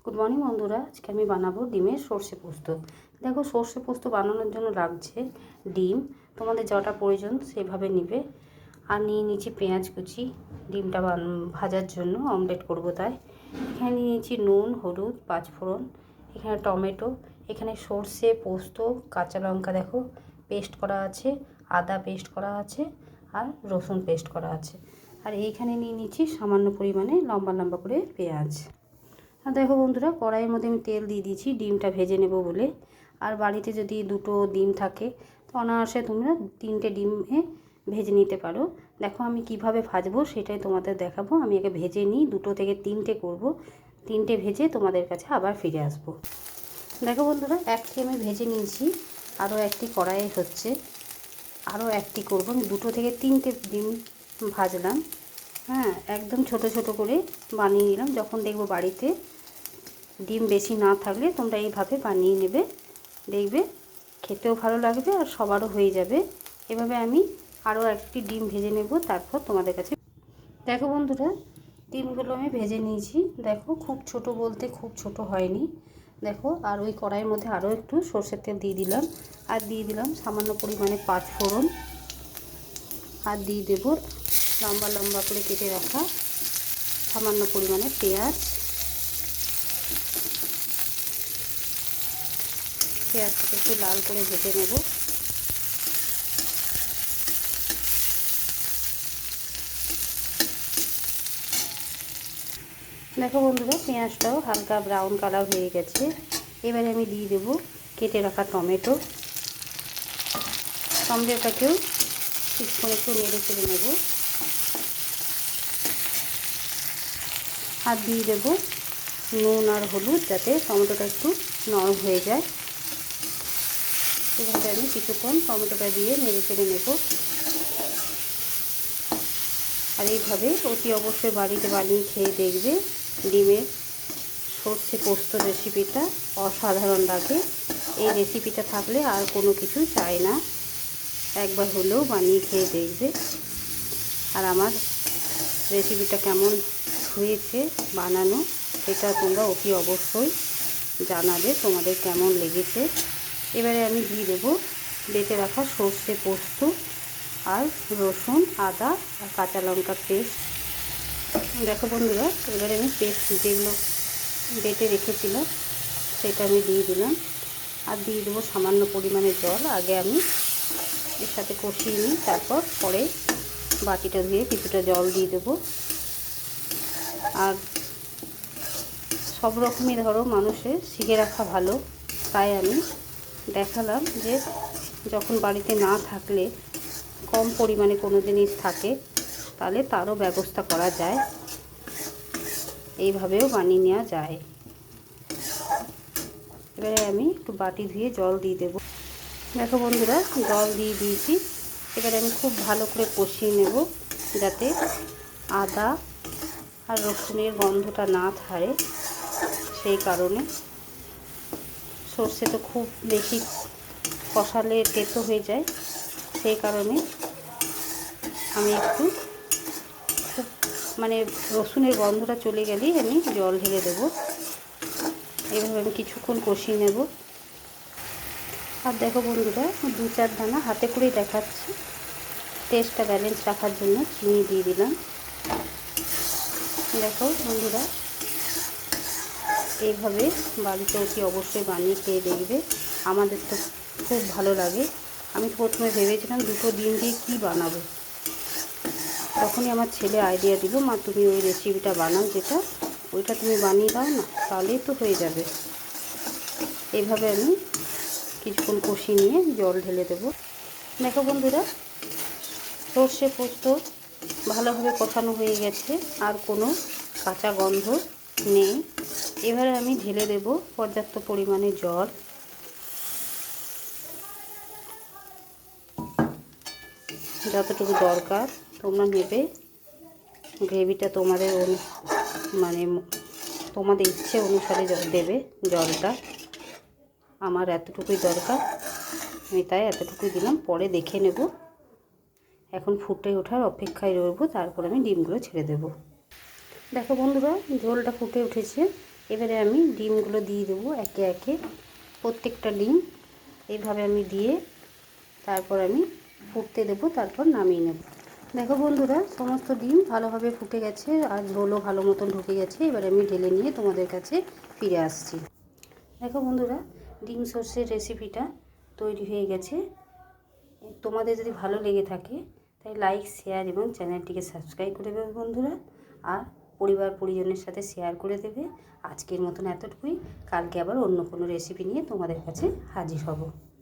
Good morning বন্ধুরা, আজকে আমি বানাবো ডিমের সর্ষে পোস্ত। দেখো, সর্ষে পোস্ত বানানোর জন্য লাগছে ডিম। তোমাদের যটা প্রয়োজন সেভাবে নিবে। আর নিয়ে নিয়েছি পেঁয়াজ কুচি, ডিমটা ভাজার জন্য, অমলেট করব তাই। এখানে নিয়ে নিয়েছি নুন, হলুদ, পাঁচফোড়ন, এখানে টমেটো, এখানে সর্ষে পোস্ত, কাঁচা লঙ্কা দেখো পেস্ট করা আছে, আদা পেস্ট করা আছে, আর রসুন পেস্ট করা আছে। আর এইখানে নিয়ে নিয়েছি সামান্য পরিমাণে লম্বা লম্বা করে পেঁয়াজ। আর দেখো বন্ধুরা, কড়াইয়ের মধ্যে আমি তেল দিয়ে দিয়েছি ডিমটা ভেজে নেব বলে। আর বাড়িতে যদি দুটো ডিম থাকে তো অনায়াসে তোমরা 3টে ডিমে ভেজে নিতে পারো। দেখো আমি কিভাবে ভাজবো সেটাই তোমাদের দেখাবো। আমি আগে ভেজে নিই, 2 থেকে 3টে করব। 3টে ভেজে তোমাদের কাছে আবার ফিরে আসব। দেখো বন্ধুরা, একটি আমি ভেজে নিয়েছি, আরও একটি কড়াইয়ে হচ্ছে, আরও একটি করব। আমি 2 থেকে 3টে ডিম ভাজলাম। হ্যাঁ, একদম ছোট ছোট করে বানিয়ে নিলাম। যখন দেখবো বাড়িতে ডিম বেশি না থাকলে তোমরা এইভাবে বানিয়ে নেবে, দেখবে খেতেও ভালো লাগবে আর সবারও হয়ে যাবে। এভাবে আমি আরও একটি ডিম ভেজে নেব, তারপর তোমাদের কাছে। দেখো বন্ধুরা, ডিমগুলো আমি ভেজে নিয়েছি। দেখো খুব ছোট বলতে খুব ছোট হয়নি। দেখো, আর ওই কড়াইয়ের মধ্যে আরও একটু সর্ষের তেল দিয়ে দিলাম। আর দিয়ে দিলাম সামান্য পরিমাণে পাঁচফোড়ন। আর দিয়ে দেবো লম্বা লম্বা করে কেটে রাখা সামান্য পরিমাণে পেঁয়াজ। পেঁয়াজটাকে একটু লাল করে ভেজে নেব। দেখো বন্ধুরা, পেঁয়াজটাও হালকা ব্রাউন কালার হয়ে গেছে। এবারে আমি দিয়ে দেব কেটে রাখা টমেটো। টমেটোটাকেও কিছুক্ষণ একটু নেড়ে চেড়ে নেব। আর দিয়ে দেব নুন আর হলুদ, যাতে টমেটোটা একটু নরম হয়ে যায়। এভাবে আমি কিছুক্ষণ টমেটোটা দিয়ে নেড়ে চেড়ে নেব। আর এইভাবে অতি অবশ্যই বাড়িতে বানিয়ে খেয়ে দেখবে, ডিমের সর্ষে পোস্ত রেসিপিটা অসাধারণ লাগে। এই রেসিপিটা থাকলে আর কোনো কিছু চাই না, একবার হলেও বানিয়ে খেয়ে দেখবে। আর আমার রেসিপিটা কেমন হয়েছে বানানো সেটা তোমরা অতি অবশ্যই জানাবে তোমাদের কেমন লেগেছে। এবারে আমি দিয়ে দেবো বেটে রাখা সর্ষে পোস্ত আর রসুন, আদা আর কাঁচা লঙ্কার পেস্ট। দেখো বন্ধুরা, এবারে আমি পেস্ট যেগুলো বেটে রেখেছিলাম সেটা আমি দিয়ে দিলাম। আর দিয়ে দেবো সামান্য পরিমাণে জল। আগে আমি এর সাথে কষিয়ে নিই, তারপর পরে বাটিটা ধুয়ে কিছুটা জল দিয়ে দেবো। আর সব রকমই ধরো মানুষের শিখে রাখা ভালো, তাই আমি দেখালাম যে যখন বাড়িতে না থাকলে কম পরিমাণে কোনো জিনিস থাকে তাহলে তারও ব্যবস্থা করা যায়, এইভাবেও বানিয়ে নেওয়া যায়। এবারে আমি একটু বাটি ধুয়ে জল দিয়ে দেবো। দেখো বন্ধুরা, জল দিয়ে দিয়েছি। এবারে আমি খুব ভালো করে কষিয়ে নেব, যাতে আদা আর রসুনের গন্ধটা না ছাড়ে। সেই কারণে সর্ষে তো খুব বেশি কষালে তেতো হয়ে যায়, সেই কারণে আমি একটু খুব রসুনের গন্ধটা চলে গেলেই আমি জল ঢেলে দেবো। এইভাবে আমি কিছুক্ষণ কষিয়ে নেব। আর দেখো বন্ধুরা, 2-4 দানা হাতে করেই দেখাচ্ছি, টেস্টটা ব্যালেন্স রাখার জন্য চিনি দিয়ে দিলাম। দেখো বন্ধুরা, এইভাবে বাড়িতে অতি অবশ্যই বানিয়ে খেয়ে দেখবে, আমাদের তো খুব ভালো লাগে। আমি প্রথমে ভেবেছিলাম 2টো ডিম দিয়ে কী বানাবো, তখনই আমার ছেলে আইডিয়া দিল, মা তুমি ওই রেসিপিটা বানাও, যেটা ওইটা তুমি বানিয়ে দাও না, তাহলেই তো হয়ে যাবে। এইভাবে আমি কিছুক্ষণ কষিয়ে নিয়ে জল ঢেলে দেবো। দেখো বন্ধুরা, সর্ষে পোস্ত ভালোভাবে কষানো হয়ে গেছে, আর কোনো কাঁচা গন্ধ নেই। এবারে আমি ঢেলে দেব পর্যাপ্ত পরিমাণে জল। যতটুকু দরকার তোমরা নেবে, গ্রেভিটা তোমাদের তোমাদের ইচ্ছে অনুসারে দেবে জলটা। আমার এতটুকুই দরকার, আমি তাই এতটুকুই দিলাম, পরে দেখে নেব। এখন ফুটে ওঠার অপেক্ষায় রইব, তারপর আমি ডিমগুলো ছেড়ে দেব। দেখো বন্ধুরা, ঝোলটা ফুটে উঠেছে। এবারে আমি ডিমগুলো দিয়ে দেবো একে একে, প্রত্যেকটা ডিম এইভাবে আমি দিয়ে তারপর আমি ফুটতে দেবো, তারপর নামিয়ে নেব। দেখো বন্ধুরা, সমস্ত ডিম ভালোভাবে ফুটে গেছে আর ঝোলও ভালো মতন ঢুকে গেছে। এবার আমি ঢেলে নিয়ে তোমাদের কাছে ফিরে আসছি। দেখো বন্ধুরা, ডিম সর্ষের রেসিপিটা তৈরি হয়ে গেছে। তোমাদের যদি ভালো লেগে থাকে তাই লাইক, শেয়ার এবং চ্যানেলটিকে সাবস্ক্রাইব করে দেবে বন্ধুরা, আর পরিবার পরিজনের সাথে শেয়ার করে দেবে। আজকের মতন এতটুকুই, কালকে আবার অন্য কোনো রেসিপি নিয়ে তোমাদের কাছে হাজির হব।